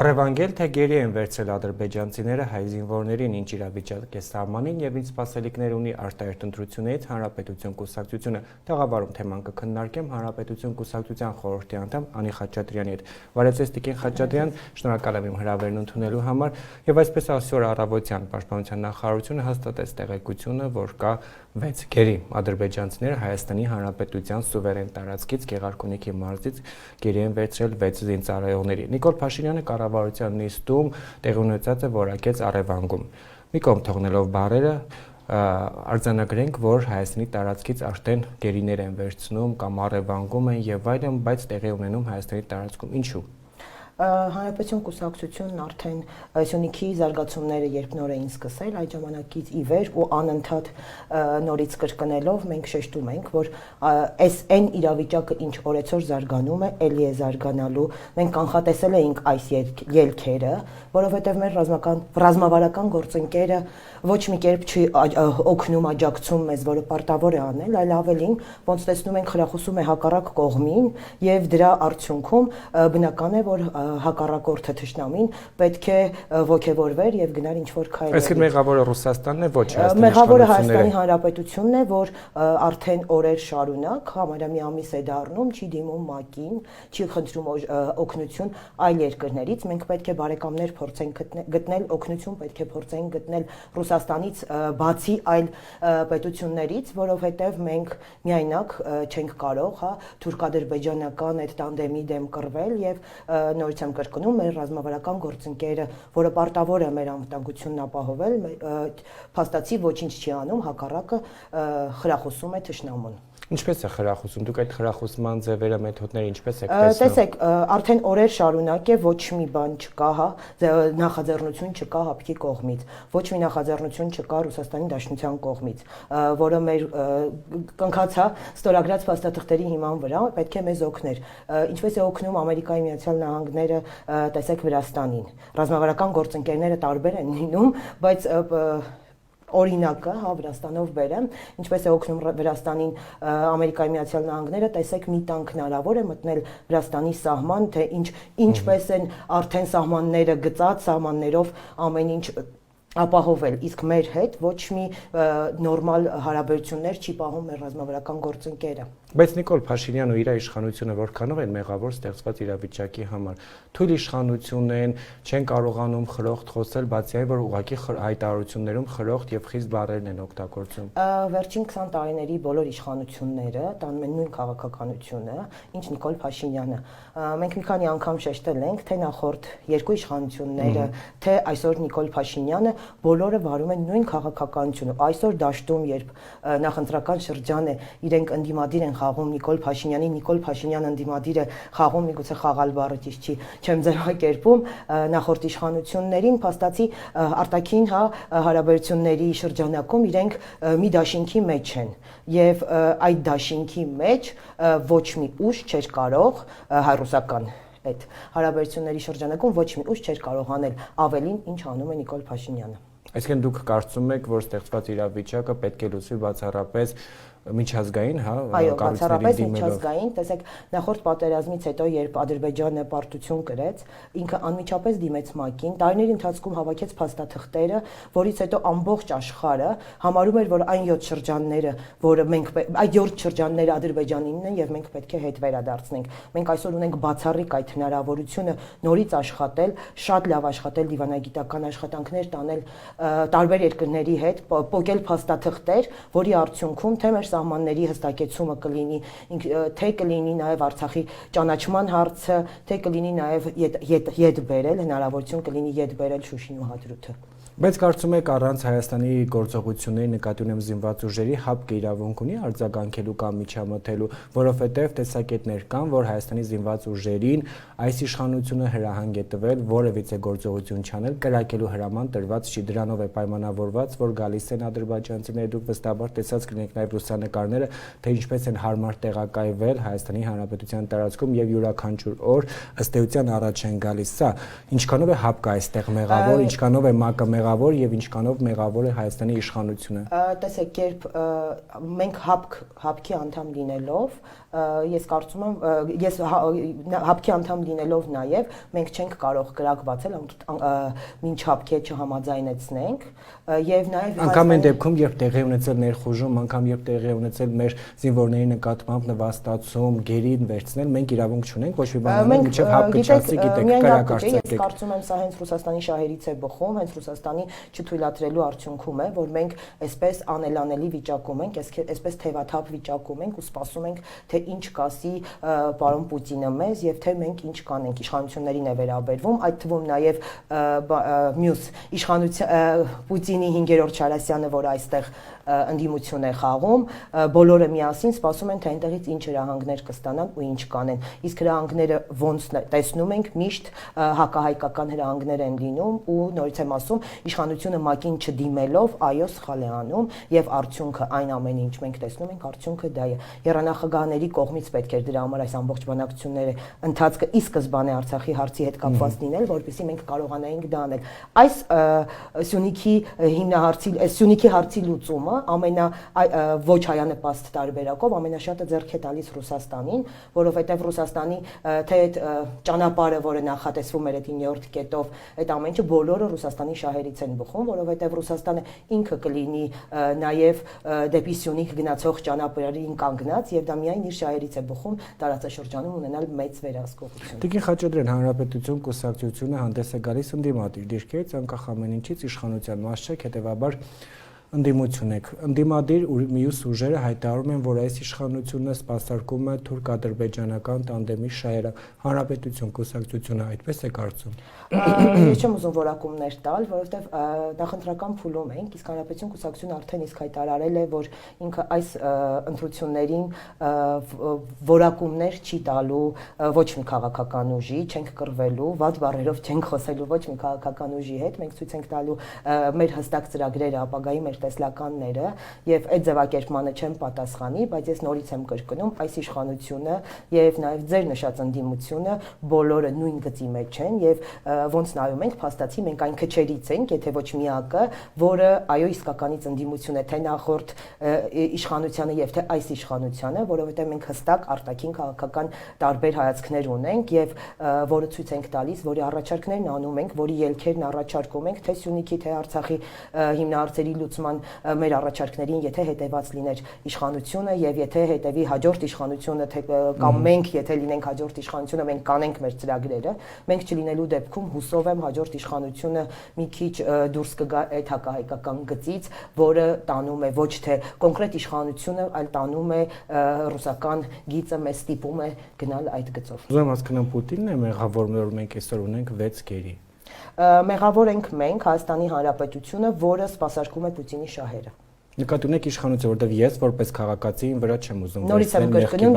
Առևանգել, թե գերի են վերցրել ադրբեջանցիները հայ զինվորներին ինչ իրավիճակ է սահմանին եւ ինչ սպասելիքներ ունի արտահերտ ընտրություններից Հանրապետություն կուսակցությունը տաղավարում թեման կքննարկեմ Հանրապետություն կուսակցության խորհրդի անդամ Անի Խաչատրյանի հետ։ Վարեցես Տիկին Խաչատրյան, շնորհակալ եմ իմ հրավերն ընդունելու համար եւ այսպես այսօր առավոտյան Պաշտպանության նախարարությունը հաստատեց տեղեկությունը, որ կա 6 գերի ադրբեջանցիները Հայաստանի Հանրապետության սուվերեն տարածքից Գեղարքունիքի մարզից գերի են վերցրել 6 զինծառայողների։ Նիկոլ Փաշինյանը կառավարության նիստում տեղի ունեցած է որակեց առևանգում։ Մի կողմ թողնելով բառերը արձանագրենք, որ Հայաստանի տարածքից արդեն գերիներ են վերցնում կամ առևանգում են եւ այլն, բայց տեղի ունենում Հայաստանի տարածքում։ Ինչու՞։ Հանրապետություն կուսակցությունն արդեն Սյունիքի զարգացումները երբ նոր էին սկսել, այդ ժամանակից ի վեր ու անընդհատ նորից կրկնելով մենք շեշտում ենք, որ այս այն իրավիճակը, ինչ օրեցօր զարգանում է, ելի է զարգանալու։ Մենք կանխատեսել էինք այս ելքերը, որովհետև մեր ռազմավարական գործընկերը ոչ մի կերպ չի օգնում, աջակցում մեզ, որը պարտավոր է անել, այլ ավելին, ոնց տեսնում ենք, խրախուսում է հակառակ կողմին եւ դրա արդյունքում բնական է, որ հակառակորդը թշնամին պետք է ոգևորվեր եւ գնար ինչ-որ քայլեր։ Այսինքն մեղավորը Ռուսաստանն է, ոչ Հայաստանի մեղավորը Հայաստանի Հանրապետությունն է, որ արդեն օրեր շարունակ, համարյա մի ամիս է դառնում, չի դիմում ՄԱԿ-ին, չի խնդրում օգնություն այլ երկրներից։ Մենք պետք է բարեկամներ փորձենք գտնել օգնություն, պետք է փորձենք գտնել Ռուսաստանից բացի այլ պետություններից, որովհետեւ մենք միայնակ չենք կարող, հա, թուրք-ադրբեջանական այդ տանդեմի դեմ կռվել եւ նորից եմ կրկնում, մեր ռազմավարական գործընկերը, որը պարտավոր է մեր անվտանգությունն ապահովել, փաստացի ոչինչ չի անում, հակառակը խրախուսում է թշնամուն։ Ինչպես է խրախուսում։ Դուք այդ խրախուսման ձևերը, մեթոդները ինչպես եք տեսնում։ Տեսեք, արդեն օրեր շարունակ է ոչ մի բան չկա, հա, նախաձեռնություն չկա ՀԱՊԿ-ի կողմից, ոչ մի նախաձեռնություն չկա Ռուսաստանի Դաշնության կողմից, որը մեր կնքած, հա, ստորագրած փաստաթղթերի հիման վրա պետք է մեզ օգներ։ Ինչպես է օգնում Ամերիկայի Միացյալ Նահանգները, տեսեք, Վրաստանին։ Ռազմավարական գործընկերները տարբեր են լինում, բայց օրինակը, հա, Վրաստանով բերեմ, ինչպես է օգնում Վրաստանին Ամերիկայի Միացյալ Նահանգները, տեսեք, մի տանկ հնարավոր է մտնել Վրաստանի սահման, թե ինչպես են արդեն սահմանները գծած, սահմաններով ամեն ինչ ապահովել, իսկ մեր հետ ոչ մի նորմալ հարաբերություններ չի պահում մեր ռազմավարական գործընկերը։ Բայց Նիկոլ Փաշինյանը իր իշխանությունը որքանով են մեղավոր ստեղծված իրավիճակի համար։ Թույլ իշխանություն են, չեն կարողանում խրոխտ խոսել, բացի այն, որ ուղղակի հայտարարություններում խրոխտ եւ խիստ բառերն են օգտագործում։ Վերջին 20 տարիների բոլոր իշխանությունները տանում են նույն քաղաքականությունը, ինչ Նիկոլ Փաշինյանը։ Մենք մի քանի անգամ շեշտել ենք, թե նախորդ երկու իշխանությունները, թե այսօր Նիկոլ Փաշինյանը բոլորը վարում են նույն քաղաքականությունը։ Այսօր դաշտում, երբ նախընտրական շրջան է, իրենք ընդդիմադիր են խաղում Նիկոլ Փաշինյանին, Նիկոլ Փաշինյանը ընդդիմադիր է խաղում, միգուցե խաղալ բառը ճիշտ չի, չեմ ձևակերպում, նախորդ իշխանություններին, փաստացի արտաքին, հա, հարաբերությունների շրջանակում իրենք մի դաշինքի մեջ են եւ այդ դաշինքի մեջ ոչ մի ուժ չէր կարող հայ-ռուսական այդ հարաբերությունների շրջանակում ոչ մի ուժ չէր կարող անել ավելին, ինչ անում է Նիկոլ Փաշինյանը։ Այսինքն դուք կարծում եք, որ ստեղծված իրավիճակը պետք է լուծվի բացառապես միջազգային, հա, այո, բացառապես միջազգային, տեսեք, նախորդ պատերազմից հետո, երբ Ադրբեջանը պարտություն կրեց, ինքը անմիջապես դիմեց ՄԱԿ-ին, տարիների ընթացքում հավաքեց փաստաթղթերը, որից հետո ամբողջ աշխարհը համարում էր, որ այն 7 շրջանները, որը մենք այդ 7 շրջանները Ադրբեջանինն են եւ մենք պետք է հետ վերադարձնենք։ Մենք այսօր ունենք բացառիկ այդ հնարավորությունը նորից աշխատել, շատ լավ աշխատել, դիվանագիտական աշխատանքներ տանել տարբեր երկրների հետ, փոկել փաստաթղթեր, որի արդյունքում թե մեր սահմանների հստակեցումը կլինի, թե կլինի նաև Արցախի ճանաչման հարցը, թե կլինի նաև ետ բերել, հնարավորություն կլինի ետ բերել Շուշին ու Հադրութը։ Բայց կարծում եք առանց Հայաստանի գործողությունների նկատի ունեմ զինված ուժերի ՀԱՊԿ-ը իրավունք ունի արձագանքելու կամ միջամտելու, որովհետև տեսակետներ կան, որ Հայաստանի զինված ուժերին այս իշխանությունը հրահանգ է տվել որևիցե գործողություն չանել, կրակելու հրաման տրված չի, դրանով է պայմանավորված, որ գալիս են ադրբեջանցիները, դուք վստահաբար տեսած կլինեք նաև լուսանկարները, թե ինչպես են հարմար տեղակայվել Հայաստանի Հանրապետության տարածքում եւ յուրաքանչյուր օր ըստ էության առաջ են գալիս։ Սա ինչքանով է ՀԱՊԿ-ը այստեղ մեղավոր, ինչքանով է ՄԱԿ-ը մեղավոր մեղավոր եւ ինչքանով մեղավոր է Հայաստանի իշխանությունը։ Տեսեք, երբ մենք հապկի անդամ լինելով, ես կարծում եմ, հապկի անդամ լինելով նաև մենք չենք կարող կրակ բացել մինչ հապկի հետ չհամաձայնեցնենք եւ նաև անգամ այն դեպքում, երբ տեղի ունեցել ներխուժում, անգամ երբ տեղի ունեցել մեր զինվորների նկատմամբ նվաստացում, գերին վերցնել, մենք իրավունք չունենք ոչ մի բան անել, մինչեւ հապկը չասի, գիտեք, կրակարծեք։ Ես կարծում եմ, սա հենց Ռուսաստանի շահերից է բխում, հենց Ռուսաստանի չթույլատրելու արդյունքում է, որ մենք այսպես անելանելի վիճակում ենք, այսպես թևաթափ վիճակում ենք ու սպասում ենք, թե ինչ կասի պարոն Պուտինը մեզ եւ թե մենք ինչ կանենք, իշխանություններին է վերաբերվում, այդ թվում նաեւ մյուս իշխանության Պուտինի 5-րդ Շարասյանը, որ այստեղ ընդդիմություն է խաղում, բոլորը միասին սպասում են, թե այնտեղից ինչ հրահանգներ կստանան ու ինչ կանեն։ Իսկ հրահանգները ոնց տեսնում ենք, միշտ հակահայկական հրահանգներ են լինում ու նորից եմ ասում, իշխանությունը մակին չդիմելով, այո, սխալ է անում եւ արդյունքը այն ամենի, ինչ մենք տեսնում ենք, արդյունքը դա է։ Երանախագահների կողմից պետք է դրա համար այս ամբողջ բանակցությունները ընթացքը ի սկզբանե Արցախի հարցի հետ կապված լինել, որպեսզի մենք կարողանայինք դա անել։ Այս Սյունիքի հարցի լուծումը ոչ հայանպաստ տարբերակով ամենաշատը ձեռք է տալիս Ռուսաստանին, որովհետև Ռուսաստանի թե այդ ճանապարհը, որը նախատեսվում էր այդ 9-րդ կետով, այդ ամենը բոլորը Ռուսաստանի շահերից են բխում, որովհետև Ռուսաստանը ինքը կլինի նաև դեպի Սյունիք գնացող ճանապարհին կանգնած եւ դա միայն իր շահերից է բխում տարածաշրջանում ունենալ մեծ վերահսկողություն։ Տիկին Խաչատրյան, Հանրապետություն կուսակցությունը հանդես է գալիս ընդդիմադիր դիրքերից, անկախ ամեն ինչից իշխանության մաս չեք, հետեւաբար ընդդիմություն եք։ Ընդդիմադիր ու մյուս ուժերը հայտարարում են, որ այս իշխանությունը սպասարկում է թուրք-ադրբեջանական տանդեմի շահերը։ Հանրապետություն կուսակցությունը այդպես է կարծում։ Ես չեմ ուզում որակումներ տալ, որովհետև նախընտրական փուլում ենք, իսկ Հանրապետություն կուսակցությունը արդեն իսկ հայտարարել է, որ ինքը այս ընտրություններին որակումներ չի տալու ոչ մի քաղաքական ուժի, չենք կռվելու, վատ բառերով չենք խոսելու ոչ մի քաղաքական ուժի հետ, մենք ցույց ենք տալու մեր հստակ ծրագրերը, ապագայի մեր տեսլականները եւ այդ ձևակերպմանը չեմ պատասխանի, բայց ես նորից եմ կրկնում, այս իշխանությունը եւ նաեւ ձեր նշած ընդդիմությունը բոլորը նույն գծի մեջ են եւ ոնց նայում ենք, փաստացի մենք այն քչերից ենք, եթե ոչ միակը, որը այո իսկականից ընդդիմություն է թե նախորդ իշխանությանը եւ թե այս իշխանությանը, որովհետեւ մենք հստակ արտաքին քաղաքական տարբեր հայացքներ ունենք եւ որը ցույց ենք տալիս, որի առաջարկներն անում ենք, որի ելքերն առաջարկում ենք, թե Սյունիքի, թե Արցախի հիմնահարցերի լուծման մեր առաջարկներին, եթե հետեված լիներ իշխանությունը եւ եթե հետեւի հաջորդ իշխանությունը, թե կամ մենք, եթե լինենք հաջորդ իշխանությունը, մենք կանենք մեր ծրագրերը, մենք չլինելու դեպքում հուսով եմ հաջորդ իշխանությունը մի քիչ դուրս կգա այդ հակահայկական գծից, որը տանում է ոչ թե կոնկրետ իշխանությունը, այլ տանում է ռուսական գիծը, մեզ ստիպում է գնալ այդ գծով։ Ուզում հասկանամ Պուտինն է մեղավոր, որ մենք այսօր ունենք 6 գերի։ Մեղավոր ենք մենք, Հայաստանի Հանրապետությունը, որը սպասարկում է Պուտինի շահերը։ Նկատի ունեք իշխանությունը, որտեղ ես որպես քաղաքացի վրա չեմ ուզում նորից եմ կրկնում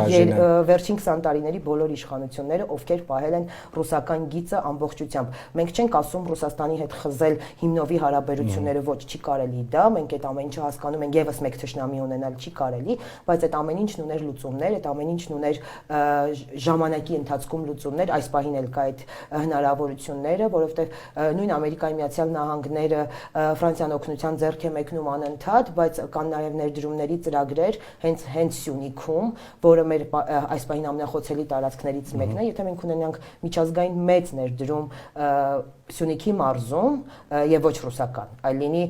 վերջին 20 տարիների բոլոր իշխանությունները, ովքեր պահել են ռուսական գիծը ամբողջությամբ։ Մենք չենք ասում Ռուսաստանի հետ խզել հիմնովի հարաբերությունները, ոչ, չի կարելի դա, մենք այդ ամեն ինչը հասկանում ենք, եւս մեկ թշնամի ունենալ չի կարելի, բայց այդ ամեն ինչն ուներ լուծումներ, այդ ամեն ինչն ուներ ժամանակի ընթացքում լուծումներ, այս պահին էլ կա այդ հնարավորությունները, որովհետեւ նույն Ամերիկայի Միացյալ Նահանգները Ֆրանսիան օգնության ձեռք է մեկնում անընդհատ, բայց կան նաև ներդրումների ծրագրեր հենց Սյունիքում, որը մեր այս պահին ամենախոցելի տարածքներից մեկն է, եթե մենք ունենանք միջազգային մեծ ներդրում Սյունիքի մարզում եւ ոչ ռուսական, այլ լինի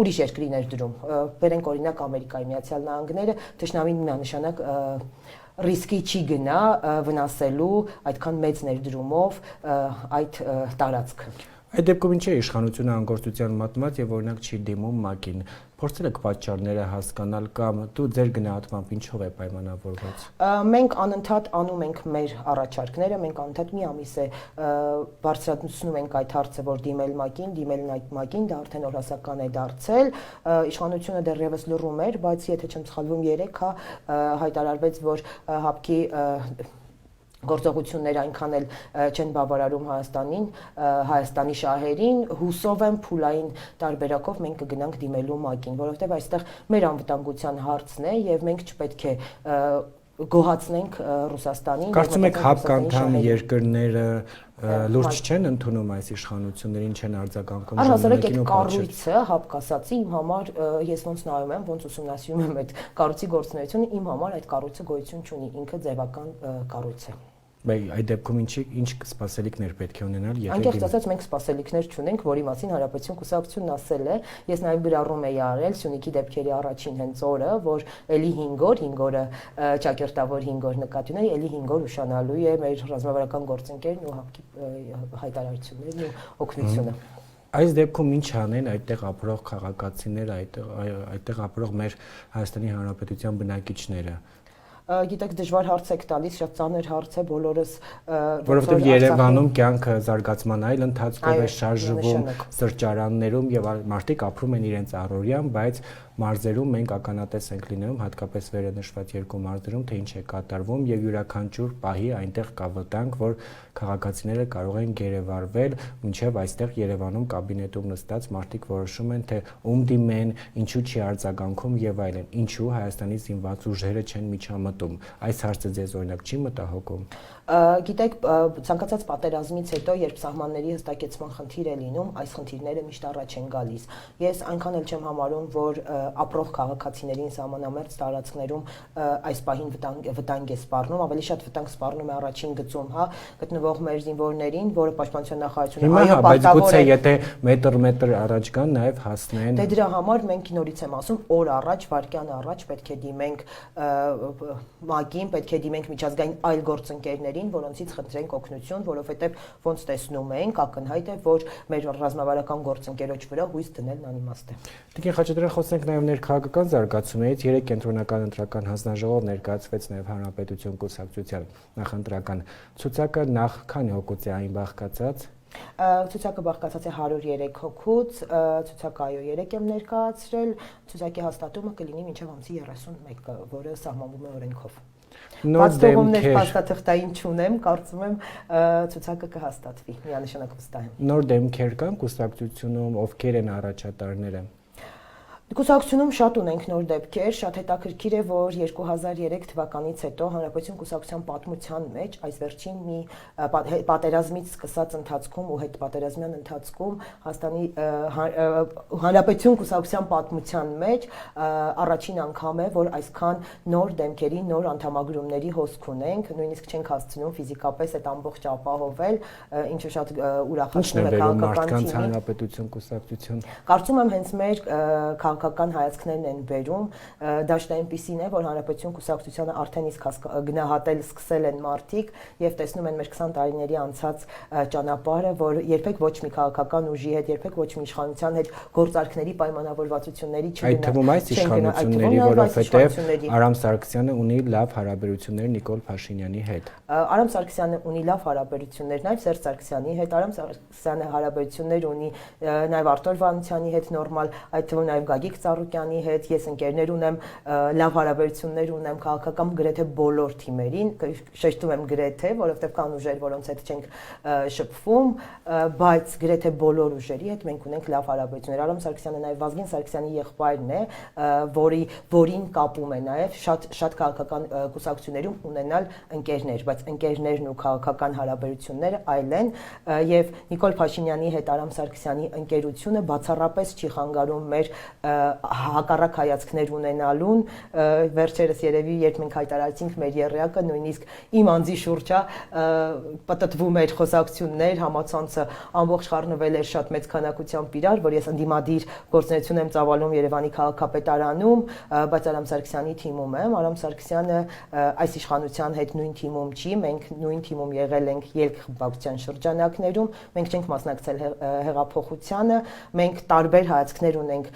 ուրիշ երկրի ներդրում, բերենք օրինակ Ամերիկայի Միացյալ Նահանգները, թշնամին միանշանակ ռիսկի չի գնա վնասելու այդքան մեծ ներդրումով այդ տարածքը։ Այդ դեպքում ինչ է իշխանությունը անգործության մատնված եւ օրինակ չի դիմում ՄԱԿ-ին։ Փորձել եք պատճառները հասկանալ կամ դու ձեր գնահատմամբ ինչով է պայմանավորված։ Մենք անընդհատ անում ենք մեր առաջարկները, մենք անընդհատ մի ամիս է բարձրացնում ենք այդ հարցը, որ դիմել ՄԱԿ-ին, դա արդեն օրհասական է դարձել։ Իշխանությունը դեռևս լռում էր, բայց եթե չեմ սխալվում 3-ա հայտարարվեց, որ հապկի գործողությունները այնքան էլ չեն բավարարում Հայաստանի շահերին, հուսով եմ փուլային տարբերակով մենք կգնանք դիմելու ՄԱԿ-ին, որովհետև այստեղ մեր անվտանգության հարցն է եւ մենք չպետք է գոհացնենք Ռուսաստանին։ Կարծում եք հապկանդամ երկրները լուրջ չեն ընդունում այս իշխանություններին, չեն արձագանքում։ Առհասարակ այդ կառույցը հապկասացի իմ համար ես ոնց նայում եմ, ոնց ուսումնասիրում եմ այդ կառույցի գործունեությունը, իմ համար այդ կառույցը գոյություն չունի, ինքը ձևական կառույց է։ Բայց այդ դեպքում ինչ սպասելիքներ պետք է ունենալ, եթե Անկեղծ ասած մենք սպասելիքներ չունենք, որի մասին Հանրապետություն կուսակցությունն ասել է, ես նաև գրառում էի արել Սյունիքի դեպքերի առաջին հենց օրը, որ էլի 5 օրը ճակերտավոր 5 օր նկատի ունի, էլի 5 օր ուշանալու է մեր ռազմավարական գործընկերն ու հայտարարություններն ու օգնությունը։ Այս դեպքում ինչ անեն այդտեղ ապրող քաղաքացիները, այդտեղ ապրող մեր Հայաստանի Հանրապետության բնակիչները։ Գիտեք, դժվար հարց եք տալիս, շատ ծանր հարց է բոլորս, որովհետև Երևանում կյանքը զարգացման այլ ընթացքով է շարժվում սրճարաններում եւ մարդիկ ապրում են իրենց առօրյան, բայց մարզերում մենք ականատես ենք լինում, հատկապես վերը նշված երկու մարզերում, թե ինչ է կատարվում եւ յուրաքանչյուր պահի այնտեղ կա վտանգ, որ քաղաքացիները կարող են գերեվարվել, մինչեւ այստեղ Երևանում կաբինետում նստած մարդիկ որոշում են, թե ում դիմեն, ինչու չի արձագանքում եւ այլն, ինչու Հայաստանի զինված ուժերը չեն միջամտում։ Այս հարցը ձեզ օրինակ չի մտահոգում։ Գիտեք, ցանկացած պատերազմից հետո, երբ սահմանների հստակեցման խնդիր է լինում, այս խնդիրները միշտ առաջ են գալիս։ Ես այնքան էլ չեմ համարում, որ ապրող քաղաքացիներին սահմանամերձ տարածքներում այս պահին վտանգ է սպառնում, ավելի շատ վտանգ սպառնում է առաջին գծում, հա, գտնվող մեր զինվորներին, որը Պաշտպանության նախարարությունը այո, բայց գուցե եթե մետր առաջ գան, նաև հասնեն։ Դե դրա համար մենք նորից եմ ասում, օր առաջ, վայրկյան առաջ պետք է դիմենք ՄԱԿ-ին, պետք է դիմենք միջազգային այլ գործընկերներին, որոնցից խնդրենք օգնություն, որովհետև ոնց տեսնում ենք, ակնհայտ է, որ մեր ռազմավարական գործընկերոջ վրա հույս դնելն անիմաստ է։ Տիկին Խաչատրյան, խոսենք նաև ներքաղաքական զարգացումներից։ 3 կենտրոնական ընտրական հանձնաժողով ներկայացվեց նաև Հանրապետություն կուսակցության նախընտրական ցուցակը, նախ քանի հոգուց է այն բաղկացած։ Ցուցակը բաղկացած է 103 հոգուց, ցուցակը այո 3 եմ ներկայացրել, ցուցակի հաստատումը կլինի մինչև ամսի 31-ը, որը սահմանվում է օրենքով։ Բացթողումներ փաստաթղթային չունեմ, կարծում եմ ցուցակը կհաստատվի, միանշանակ վստահ եմ։ Նոր դեմքեր կան կուսակցությունում, ովքեր են առաջատարները։ Կուսակցությունում շատ ունենք նոր դեպքեր, շատ հետաքրքիր է, որ 2003 թվականից հետո Հանրապետություն կուսակցության պատմության մեջ այս վերջին մի պատերազմից սկսած ընթացքում ու հետպատերազմյան ընթացքում Հանրապետություն կուսակցության պատմության մեջ առաջին անգամ է, որ այսքան նոր դեմքերի, նոր անդամագրումների հոսք ունենք, նույնիսկ չենք հասցնում ֆիզիկապես այդ ամբողջ ապահովել, ինչը շատ ուրախացնում է քաղաքական թիմին։ Հանրապետություն կուսակցություն։ Կարծում եմ հենց մեր քաղաքական հայացքներն են բերում, դաշտը այնպիսին է, որ Հանրապետություն կուսակցությանը արդեն իսկ գնահատել սկսել են մարդիկ եւ տեսնում են մեր 20 տարիների անցած ճանապարհը, որ երբեք ոչ մի քաղաքական ուժի հետ, երբեք ոչ մի իշխանության հետ գործարքների պայմանավորվածությունների չգնա։ Այդ թվում այս իշխանությունների, որովհետեւ Արամ Սարգսյանը ունի լավ հարաբերություններ Նիկոլ Փաշինյանի հետ։ Արամ Սարգսյանը ունի լավ հարաբերություններ նաեւ Սերժ Սարգսյանի հետ, Արամ Սարգսյանը հարաբերություններ ունի նաեւ Արտուր Վանյանի հետ նորմալ, այդ թվում նաեւ Գագիկ Ծառուկյանի հետ, ես ընկերներ ունեմ, լավ հարաբերություններ ունեմ քաղաքական գրեթե բոլոր թիմերին, շեշտում եմ գրեթե, որովհետև կան ուժեր, որոնց հետ չենք շփվում, բայց գրեթե բոլոր ուժերի հետ մենք ունենք լավ հարաբերություններ։ Արամ Սարգսյանը նաև Վազգեն Սարգսյանի եղբայրն է, որին կապում է նաև շատ քաղաքական կուսակցություններում ունենալ ընկերներ, բայց ընկերներն ու քաղաքական հարաբերությունները այլ են, եւ Նիկոլ Փաշինյանի հետ Արամ Սարգսյանի ընկերությունը բացառապես չի խանգարում մեր հակառակ հայացքներ ունենալուն, վերջերս երևի երբ մենք հայտարարեցինք մեր եռյակը, նույնիսկ իմ անձի շուրջ պատտվում էր խոսակցություններ, համացանցը ամբողջ խառնվել էր շատ մեծ քանակությամբ իրար, որ ես ընդդիմադիր գործունեություն եմ ծավալում Երևանի քաղաքապետարանում, բայց Արամ Սարգսյանի թիմում եմ, Արամ Սարգսյանը այս իշխանության հետ նույն թիմում չի, մենք նույն թիմում եղել ենք ելքխմբակցության շրջանակներում, մենք չենք մասնակցել հեղափոխությանը, մենք տարբեր հայացքներ ունենք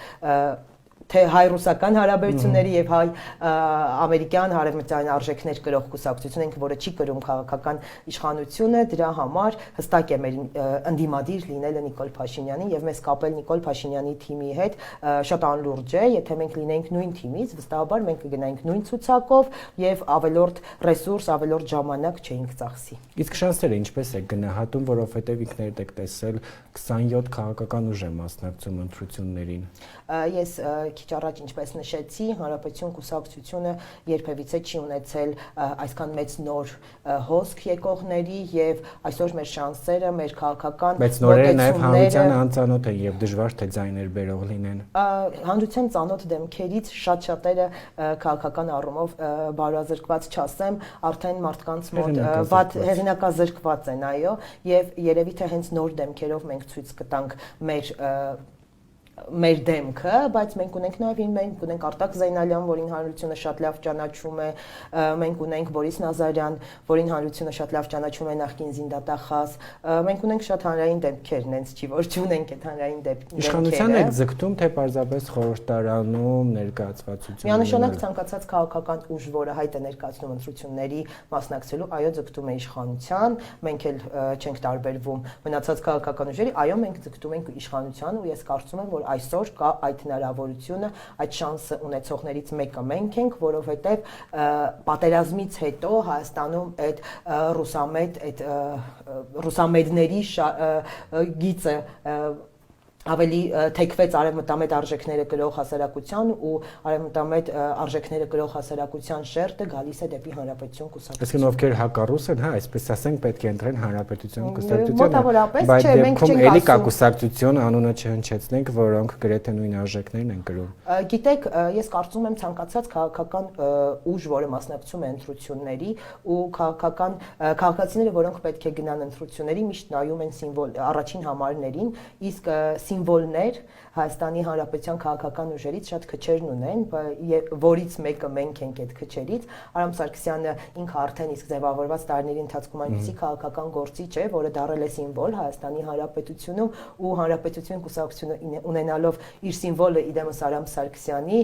թե հայ-ռուսական հարաբերությունների եւ հայ-ամերիկյան հարաբերության արժեքներ կրող կուսակցություն ենք, որը չի կրում քաղաքական իշխանությունը, դրա համար հստակ է մեր ընդդիմադիր լինելը Նիկոլ Փաշինյանին եւ մեզ կապել Նիկոլ Փաշինյանի թիմի հետ շատ անլուրջ է, եթե մենք լինենք նույն թիմից, վստահաբար մենք կգնայինք նույն ցուցակով եւ ավելորդ ռեսուրս, ավելորդ ժամանակ չէինք ծախսի։ Իսկ շանսերը ինչպես է գնահատում, որովհետեւ ինքներդ եք տեսել 27 քաղաքական ուժ է մասնակցում ընտրություններին։ Ես քիչ առաջ ինչպես նշեցի, Հանրապետություն կուսակցությունը երբևիցե չի ունեցել այսքան մեծ նոր հոսք եկողների եւ այսօր մեր շանսերը, մեր քաղաքական Բայց նորերը նաև հանրությանը անծանոթ են եւ դժվար թե ձայներ բերող լինեն։ Հանրության ծանոթ դեմքերից շատ-շատերը քաղաքական առումով բարոյազրկված չասեմ, արդեն մարդկանց մոտ վատ հեղինակազրկված են, այո, եւ երևի թե հենց նոր դեմքերով մենք ցույց կտանք մեր դեմքը, բայց մենք ունենք Արտակ Զեյնալյան, որին հանրությունը շատ լավ ճանաչում է, մենք ունենք Բորիս Նազարյան, որին հանրությունը շատ լավ ճանաչում է, նախկին զինդատախազ, մենք ունենք շատ հանրային դեմքեր, նենց չի որ չունենք այդ հանրային դեմքերը։ Իշխանության եք ձգտում, թե պարզապես խորհրդարանում ներկայացվածություն։ Միանշանակ ցանկացած քաղաքական ուժ, որը հայտ է ներկայացնում ընտրությունների մասնակցելու, այո, ձգտում է իշխանության, մենք էլ չենք տարբերվում մնացած քաղաքական ուժերի, այո, մենք ձգտում ենք իշխանության ու ես կարծում եմ, որ այսօր կա այդ հնարավորությունը, այդ շանսը ունեցողներից մեկը մենք ենք, որովհետև պատերազմից հետո Հայաստանում այդ ռուսամեդների գիծը ավելի թեքվեց արևմտամետ արժեքները կրող հասարակության ու արևմտամետ արժեքները կրող հասարակության շերտը գալիս է դեպի Հանրապետություն կուսակցություն։ Այսինքն ովքեր հակառուս են, հա, այսպես ասենք, պետք է ընտրեն Հանրապետություն կուսակցությունը։ Մոտավորապես, բայց չէ, մենք դեպքում չենք էլի կա ասում կուսակցություն, անունը չհնչեցնենք, որոնք գրեթե նույն արժեքներն են կրում։ Գիտեք, ես կարծում եմ ցանկացած քաղաքական ուժ, որը մասնակցում է ընտրությունների ու քաղաքացիները, որոնք պետք է գնան ընտրությունների, միշտ նայում են առաջին համարներին, իսկ սիմվոլներ Հայաստանի Հանրապետության քաղաքական ուժերից շատ քչերն ունեն, որից մեկը մենք ենք այդ քչերից։ Արամ Սարգսյանը ինքը արդեն իսկ ձևավորված տարիների ընթացքում այնպիսի քաղաքական գործիչ է, որը դառել է սիմվոլ Հայաստանի Հանրապետությունում ու Հանրապետություն կուսակցությունը ունենալով իր սիմվոլը իդեմս Արամ Սարգսյանի,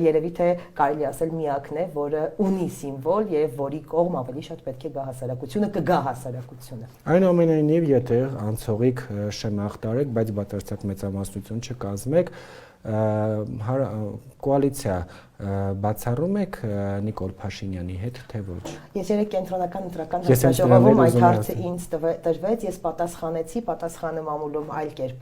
երևի թե կարելի ասել միակն է, որը ունի սիմվոլ եւ որի կողմ ավելի շատ պետք է գա հասարակությունը, կգա հասարակությունը։ Այնուամենայնիվ, եթե անցողիկ շեմախտարեք, բայց բացարձակ մեծամասնություն չկազմեք, կոալիցիա բացառում եք Նիկոլ Փաշինյանի հետ, թե ոչ։ Ես երեք կենտրոնական ընտրական հանձնաժողովում այդ հարցը ինձ տրվեց, ես պատասխանեցի, պատասխանը մամուլում այլ կերպ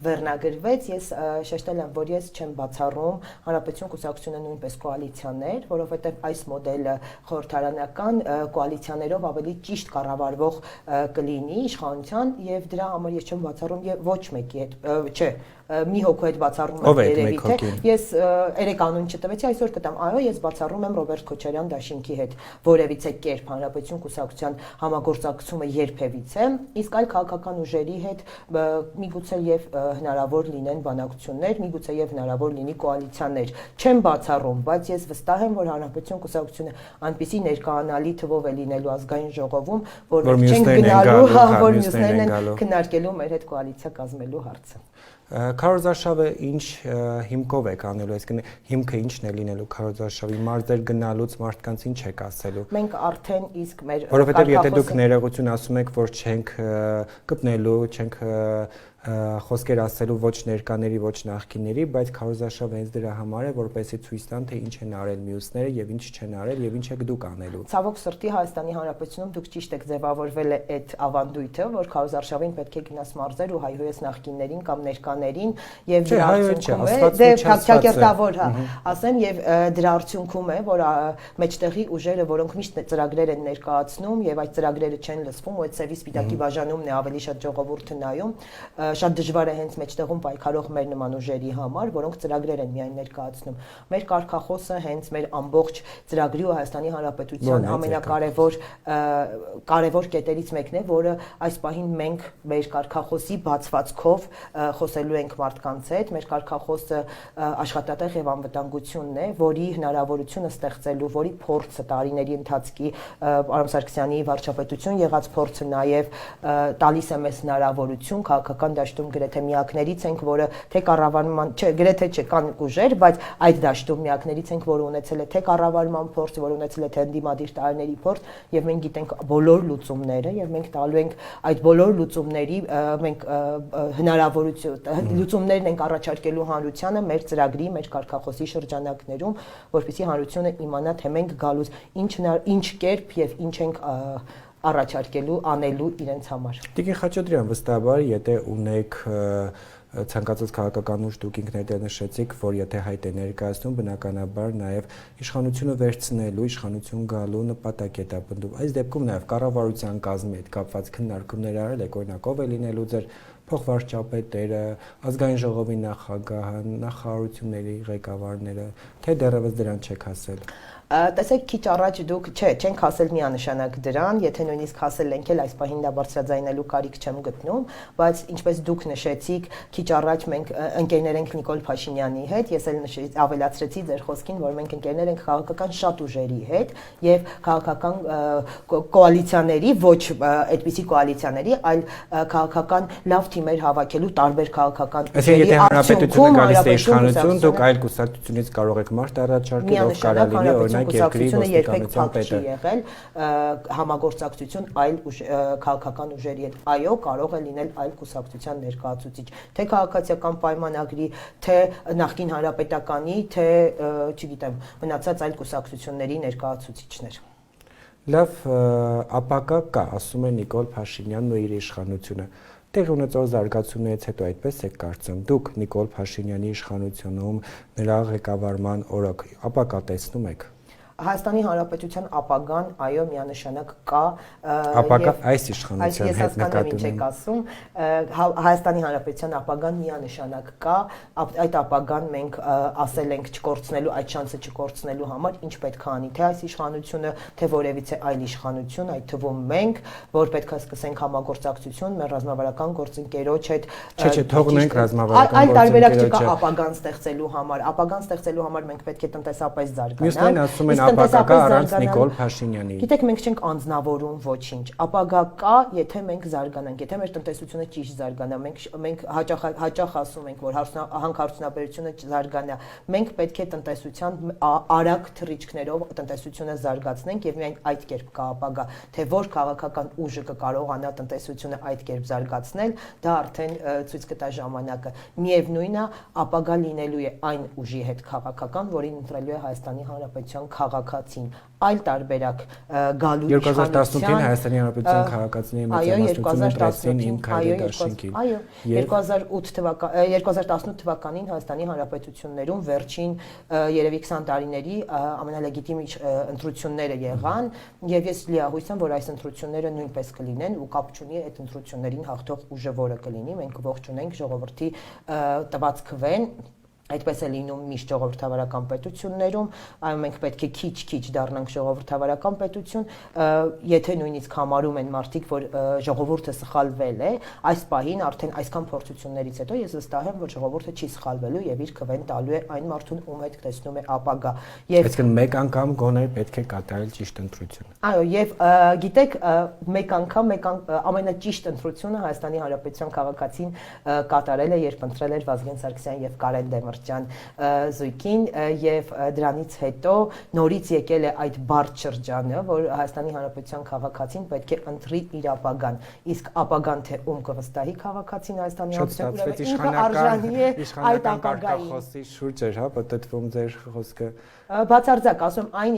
վերնագրվեց, ես շեշտել եմ, որ ես չեմ բացառում Հանրապետություն կուսակցությունը նույնպես կոալիցիաներ, որովհետև այս մոդելը խորհրդարանական կոալիցիաներով ավելի ճիշտ կառավարվող կլինի իշխանության եւ դրա համար ես չեմ բացառում եւ ոչ մեկի հետ, չէ, մի հոգու հետ բացառում եմ երևի թե ես երեք անուն չտվեցի, այսօր կտամ, այո, ես բացառում եմ Ռոբերտ Քոչարյան դաշինքի հետ որևիցե կերպ Հանրապետություն կուսակցության համագործակցումը երբևիցե, իսկ այլ քաղաքական ուժերի հետ միգուցե եւ հնարավոր լինեն բանակցություններ, միգուցե եւ հնարավոր լինի կոալիցիաներ։ Չեմ բացառում, բայց ես վստահ եմ, որ Հանրապետություն կուսակցությունը այնպիսի ներկայանալի թվով է լինելու ազգային ժողովում, որ չենք գնալու, որ մյուսներն են քննարկելու մեր հետ կոալիցիա կազմելու հարցը։ Քարոզարշավը ինչ հիմքով եք անելու, այսինքն հիմքը ինչն է լինելու քարոզարշավի, մարզեր գնալուց մարդկանց ինչ եք ասելու։ Մենք արդեն իսկ մեր որովհետև եթե դուք ներողություն ասում եք, որ չենք կպնելու, չենք խոսքեր ասելու ոչ ներկաների, ոչ նախկինների, բայց քարոզարշավը հենց դրա համար է, որպեսզի ցույց տան, թե ինչ են արել մյուսները եւ ինչ չեն արել եւ ինչ եք դուք անելու։ Ցավոք սրտի Հայաստանի Հանրապետությունում դուք ճիշտ եք ձևավորվել այդ ավանդույթը, որ քարոզարշավին պետք է գնաս մարզեր ու հայհոյես նախկիններին կամ ներկաներին եւ դրա արդյունքում է, դե փակչակերտավոր, հա, ասեմ եւ դրա արդյունքում է, որ մեջտեղի ուժերը, որոնք միշտ ծրագրեր են ներկայացնում եւ այդ ծրագրերը չեն լսվում, ու այդ ծեվի սպիտակի բաժանումն է ավելի շատ ժողովուրդը նայում, շատ դժվար է հենց մեջտեղում պայքարող մեր նման ուժերի համար, որոնք ծրագրեր են միայն ներկայացնում։ Մեր կարգախոսը հենց մեր ամբողջ ծրագրի ու Հայաստանի Հանրապետության ամենակարևոր կետերից մեկն է, որը այս պահին մենք մեր կարգախոսի բացվածքով խոսելու ենք մարդկանց հետ, մեր կարգախոսը աշխատատեղ եւ անվտանգությունն է, որի հնարավորությունը ստեղծելու, որի փորձը տարիների ընթացքի Արամ Սարգսյանի վարչապետություն եղած փորձը նաեւ տալիս է մեզ հնարավորություն քաղաքական դաշտում գրեթե միակներից ենք, որը թե կառավարման, չէ, գրեթե չէ, կան ուժեր, բայց այդ դաշտում միակներից ենք, որը ունեցել է թե կառավարման փորձ, որը ունեցել է թե ընդդիմադիր տարիների փորձ, եւ մենք գիտենք բոլոր լուծումները, եւ մենք տալու ենք այդ բոլոր լուծումների մենք հնարավորություն լուծումներն ենք առաջարկելու հանրությանը մեր ծրագրի, մեր կարգախոսի շրջանակներում, որպեսզի հանրությունը իմանա, թե մենք գալուց ինչ կերպ եւ ինչ ենք առաջարկելու անելու իրենց համար։ Տիկին Խաչատրյան, վստահաբար, եթե ունեք ցանկացած քաղաքական ուժ դուք ինքներդ նշեցիք, որ եթե հայտ է ներկայացնում, բնականաբար նաև իշխանությունը վերցնելու, իշխանություն գալու նպատակ է դա բնդում։ Այս դեպքում նաև կառավարության կազմի հետ կապված քննարկումներ արել եք, օրինակ ով է լինելու ձեր փոխվարչապետերը, ազգային ժողովի նախագահը, նախարարությունների ղեկավարները, թե դեռևս դրան չեք հասել։ Տեսեք, քիչ առաջ դուք չենք հասել միանշանակ դրան, եթե նույնիսկ հասել ենք էլ այս պահին դա բարձրաձայնելու կարիք չեմ գտնում, բայց ինչպես դուք նշեցիք, քիչ առաջ մենք ընկերներ ենք Նիկոլ Փաշինյանի հետ, ես էլ ավելացրեցի ձեր խոսքին, որ մենք ընկերներ ենք քաղաքական շատ ուժերի հետ եւ քաղաքական կոալիցիաների, ոչ այդպիսի կոալիցիաների, այլ քաղաքական լավ թիմեր հավաքելու տարբեր քաղաքական ուժերի։ Եթե հանրապետությունը գալիս է իշխանություն, դուք այլ կուսակցությունից կարող եք մարդ առաջարկել, ով կարող լինի Կուսակցությունը երբեք փակ չի եղել համագործակցություն այլ քաղաքական ուժերի հետ։ Այո, կարող է լինել այլ կուսակցության ներկայացուցիչ, թե քաղաքացիական պայմանագրի, թե նախկին հանրապետականի, թե, չգիտեմ, մնացած այլ կուսակցությունների ներկայացուցիչներ։ Լավ, ապակա կա, ասում է Նիկոլ Փաշինյանն ու իր իշխանությունը։ Տեղ ունեցող զարգացումներից հետո այդպես եք կարծում, դուք Նիկոլ Փաշինյանի իշխանությունում նրա ղեկավարման օրոք ապակա տեսնում եք։ Հայաստանի Հանրապետության ապագան, այո, միանշանակ կա։ Ապակա այս իշխանության հետ նկատի ունեմ։ Հայաստանի Հանրապետության ապագան միանշանակ կա, այդ ապագան մենք ասել ենք չկորցնելու, այդ շանսը չկորցնելու համար ինչ պետք է անի, թե այս իշխանությունը, թե որևիցե այլ իշխանություն, այդ թվում մենք, որ պետք է սկսենք համագործակցություն մեր ռազմավարական գործընկերոջ հետ։ Չէ, թողնենք ռազմավարական այլ տարբերակ չկա ապագան ստեղծելու համար։ Ապագան ստեղծելու համար մենք պետք է տնտեսապես զարգանանք։ Մյուսներն ասում են ապագա առանց Նիկոլ Փաշինյանի։ Գիտեք, մենք չենք անձնավորում ոչինչ։ Ապագա կա, եթե մենք զարգանանք, եթե մեր տնտեսությունը ճիշտ զարգանա, մենք հաճախ ասում ենք, որ հանքարդյունաբերությունը զարգանա։ Մենք պետք է տնտեսության արագ թռիչքներով տնտեսությունը զարգացնենք եւ միայն այդ կերպ կա ապագա, թե որ քաղաքական ուժը կկարողանա տնտեսությունը այդ կերպ զարգացնել, դա արդեն ցույց կտա ժամանակը։ Միևնույնն է, ապագա լինելու է այն ուժի հետ քաղաքական, որին ընտրելու է Հայաստանի Հանրապետության քաղաքացին, այլ տարբերակ գալու 2018-ին Հայաստանի Հանրապետության քաղաքացիների մեծամասնությունը դրեցին իմ քայլի դաշինքին։ Այո, 2018 թվականին Հայաստանի Հանրապետություններում վերջին երևի 20 տարիների ամենալեգիտիմ ընտրությունները եղան, եւ ես լիահույս եմ, որ այս ընտրությունները նույնպես կլինեն ու կապ չունի այդ ընտրություններին հաղթող ուժը որը կլինի, մենք ողջ ունենք ժողովրդի տված քվեն։ Այդպես է լինում միշտ ժողովրդավարական պետություններում, այո մենք պետք է քիչ-քիչ դառնանք ժողովրդավարական պետություն, եթե նույնիսկ համարում են մարդիկ, որ ժողովուրդը սխալվել է, այս պահին արդեն այսքան փորձություններից հետո ես վստահ եմ, որ ժողովուրդը չի սխալվելու եւ իր քվեն տալու է այն մարդուն, ում հետ տեսնում է ապագա։ Այսինքն մեկ անգամ գոնե պետք է կատարել ճիշտ ընտրություն։ Այո, եւ գիտեք, մեկ անգամ ամենաճիշտ ընտրությունը Հայաստանի Հանրապետության քաղաքացին կատարել է, երբ ընտրել էր Վազգեն Սարգսյան եւ Կարեն Դեմիրճյան զույգին եւ դրանից հետո նորից եկել է այդ բարդ շրջանը, որ Հայաստանի Հանրապետության քաղաքացին պետք է ընտրի իր ապագան, իսկ ապագան թե ում կվստահի քաղաքացին Հայաստանի Հանրապետության արժանի է այդ ապագային։ Խոսի շուրջ էր, հա, պատտվում ձեր խոսքը։ Բացարձակ ասում այն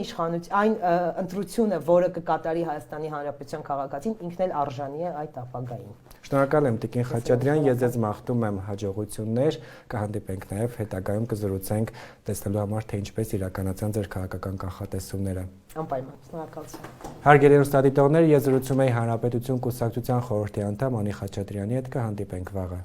ընտրությունը, որը կկատարի Հայաստանի Հանրապետության քաղաքացին, ինքն էլ արժանի է այդ ապագային։ Շնորհակալ եմ Տիկին Խաչատրյան, ես ձեզ մաղթում եմ հաջողություններ, կհանդիպենք նաև հետագայում կզրուցենք տեսնելու համար, թե ինչպես իրականացան ձեր քաղաքական կանխատեսումները։ Անպայման, շնորհակալություն։ Հարգելի հեռուստադիտողներ, ես զրուցում եի Հանրապետություն կուսակցության խորհրդի անդամ Անի Խաչատրյանի հետ, կհանդիպենք վաղը։